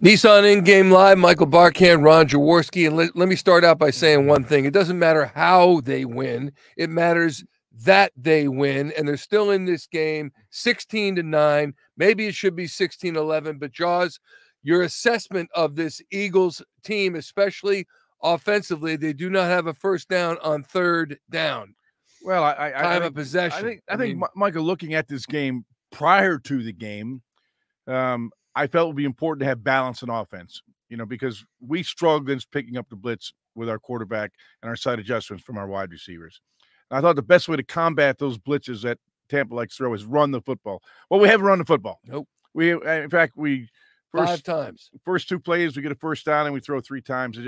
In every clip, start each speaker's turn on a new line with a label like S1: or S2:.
S1: Nissan In-Game Live, Michael Barkann, Ron Jaworski. And let me start out by saying one thing. It doesn't matter how they win. It matters that they win. And they're still in this game 16-9. Maybe it should be 16-11. But, Jaws, your assessment of this Eagles team, especially offensively, they do not have a first down on third down.
S2: Well,
S1: time of possession.
S2: I think, Michael, looking at this game prior to the game, I felt it would be important to have balance in offense, because we struggled against picking up the blitz with our quarterback and our side adjustments from our wide receivers. And I thought the best way to combat those blitzes that Tampa likes to throw is run the football. Well, we haven't run the football.
S1: Nope.
S2: In fact,
S1: five times.
S2: First two plays, we get a first down and we throw three times.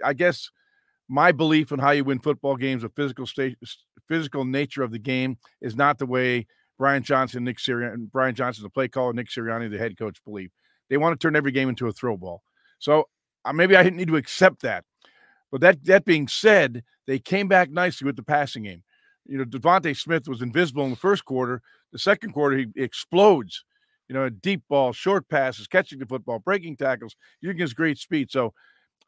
S2: I guess my belief in how you win football games, the physical nature of the game, is not the way Brian Johnson's the play caller, Nick Sirianni, the head coach, believe. They want to turn every game into a throw ball. So maybe I didn't need to accept that. But that being said, they came back nicely with the passing game. Devontae Smith was invisible in the first quarter. The second quarter, he explodes. Deep ball, short passes, catching the football, breaking tackles, using his great speed. So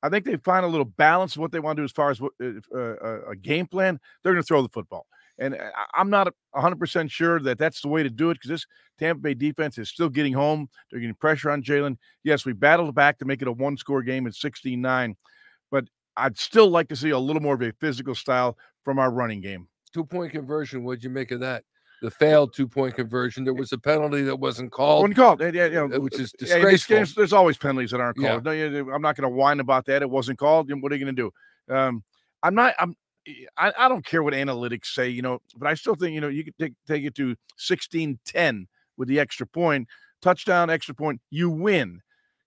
S2: I think they find a little balance of what they want to do as far as a game plan. They're going to throw the football. And I'm not 100% sure that that's the way to do it, because this Tampa Bay defense is still getting home. They're getting pressure on Jalen. Yes, we battled back to make it a one-score game at 16-9, but I'd still like to see a little more of a physical style from our running game.
S1: Two-point conversion, what'd you make of that? The failed two-point conversion. There was a penalty that wasn't called.
S2: Wasn't called.
S1: Which is disgraceful.
S2: There's always penalties that aren't called.
S1: Yeah.
S2: No, I'm not going to whine about that. It wasn't called. What are you going to do? I don't care what analytics say, but I still think, you could take it to 16-10 with the extra point, touchdown, extra point, you win,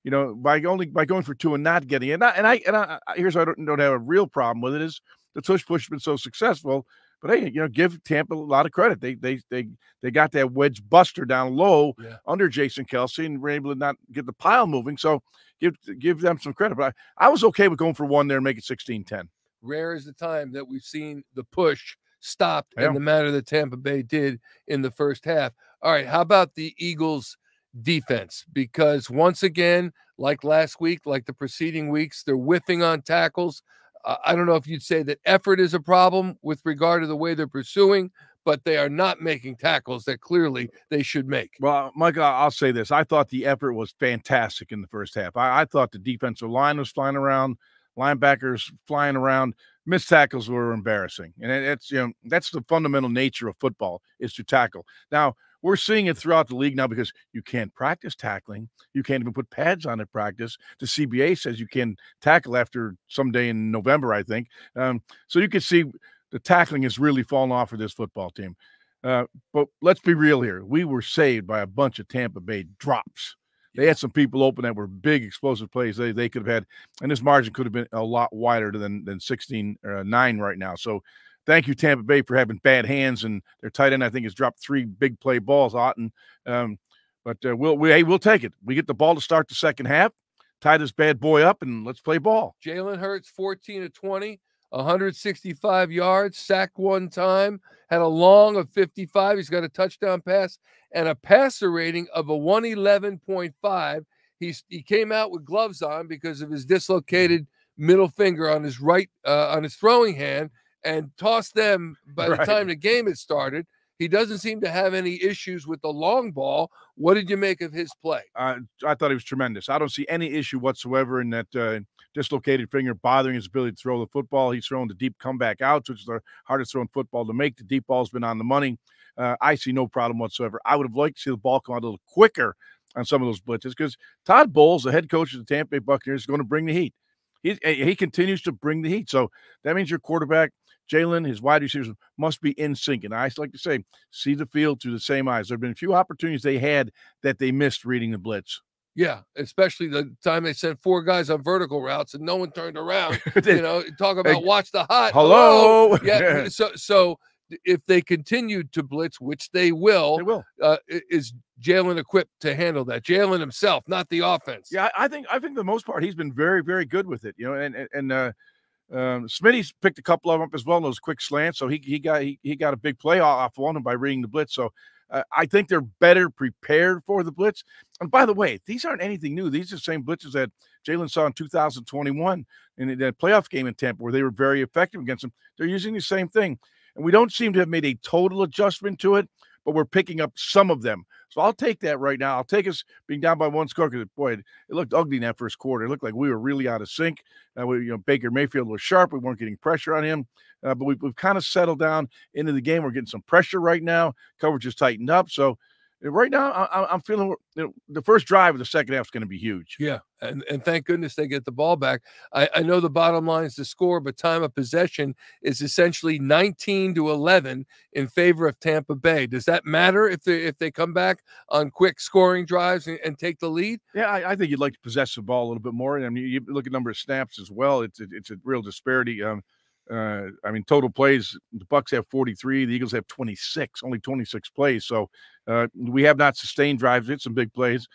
S2: by going for two and not getting it. And here's why I don't have a real problem with it is the tush push has been so successful. But hey, give Tampa a lot of credit. They got that wedge buster down low under Jason Kelce and were able to not get the pile moving. So give them some credit. But I was okay with going for one there and make it 16-10.
S1: Rare is the time that we've seen the push stopped in the manner that Tampa Bay did in the first half. All right, how about the Eagles' defense? Because once again, like last week, like the preceding weeks, they're whiffing on tackles. I don't know if you'd say that effort is a problem with regard to the way they're pursuing, but they are not making tackles that clearly they should make.
S2: Well, Michael, I'll say this. I thought the effort was fantastic in the first half. I thought the defensive line was flying around. Linebackers flying around, missed tackles were embarrassing. And that's the fundamental nature of football, is to tackle. Now, we're seeing it throughout the league now because you can't practice tackling. You can't even put pads on at practice. The CBA says you can tackle after someday in November, I think. So you can see the tackling has really fallen off for this football team. But let's be real here. We were saved by a bunch of Tampa Bay drops. They had some people open that were big, explosive plays they could have had, and this margin could have been a lot wider than 16-9 right now. So thank you, Tampa Bay, for having bad hands, and their tight end, I think, has dropped 3 big play balls, Otten. But we'll take it. We get the ball to start the second half, tie this bad boy up, and let's play ball.
S1: Jalen Hurts, 14 of 20. 165 yards, sacked one time, had a long of 55. He's got a touchdown pass and a passer rating of a 111.5. He came out with gloves on because of his dislocated middle finger on his on his throwing hand, and tossed them by the time the game had started. He doesn't seem to have any issues with the long ball. What did you make of his play?
S2: I thought he was tremendous. I don't see any issue whatsoever in that dislocated finger bothering his ability to throw the football. He's throwing the deep comeback outs, which is the hardest throwing football to make. The deep ball's been on the money. I see no problem whatsoever. I would have liked to see the ball come out a little quicker on some of those blitzes, because Todd Bowles, the head coach of the Tampa Bay Buccaneers, is going to bring the heat. He continues to bring the heat. So that means your quarterback, Jalen, his wide receivers must be in sync. And I like to say, see the field through the same eyes. There have been a few opportunities they had that they missed reading the blitz.
S1: Yeah, especially the time they sent 4 guys on vertical routes and no one turned around. Talk about watch the hot.
S2: Hello.
S1: Yeah. So if they continue to blitz, which they will. Is Jalen equipped to handle that? Jalen himself, not the offense.
S2: Yeah, I think the most part he's been very, very good with it. And Smitty's picked a couple of them up as well, those quick slants. So he got a big play off on him by reading the blitz. So I think they're better prepared for the blitz. And by the way, these aren't anything new. These are the same blitzes that Jalen saw in 2021 in that playoff game in Tampa where they were very effective against them. They're using the same thing. And we don't seem to have made a total adjustment to it, but we're picking up some of them. So I'll take that right now. I'll take us being down by 1 score because, boy, it looked ugly in that first quarter. It looked like we were really out of sync. Baker Mayfield was sharp. We weren't getting pressure on him. But we've kind of settled down into the game. We're getting some pressure right now. Coverage is tightened up. So right now, I'm feeling the first drive of the second half is going to be huge.
S1: Yeah, and thank goodness they get the ball back. I know the bottom line is the score, but time of possession is essentially 19-11 in favor of Tampa Bay. Does that matter if they come back on quick scoring drives and take the lead?
S2: Yeah, I think you'd like to possess the ball a little bit more. I mean, you look at number of snaps as well. It's a real disparity. Total plays, the Bucs have 43, the Eagles have 26, only 26 plays. So we have not sustained drives. It's some big plays.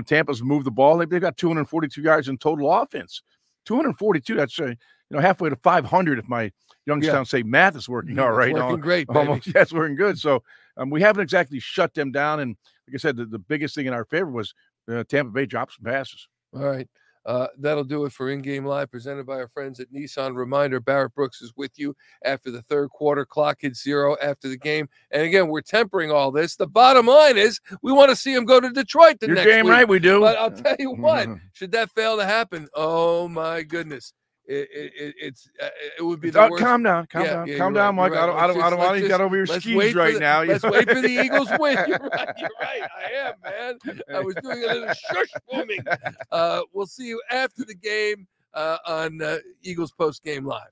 S2: Tampa's moved the ball. They've got 242 yards in total offense. 242, that's halfway to 500 if my Youngstown State math is working all right.
S1: Working great, baby.
S2: Almost, that's working good. So we haven't exactly shut them down. And like I said, the biggest thing in our favor was Tampa Bay dropped some passes.
S1: All right. That'll do it for In-Game Live, presented by our friends at Nissan. Reminder, Barrett Brooks is with you after the third quarter. Clock hits 0 after the game. And again, we're tempering all this. The bottom line is we want to see him go to Detroit the next week.
S2: You're damn right we do.
S1: But I'll tell you what, should that fail to happen, oh, my goodness. It would be the worst.
S2: Calm down, down, Mike. Right. I don't want you got over your skis right now.
S1: Let's wait for the Eagles win. You're right. I am, man. I was doing a little shush booming. We'll see you after the game on Eagles Post Game Live.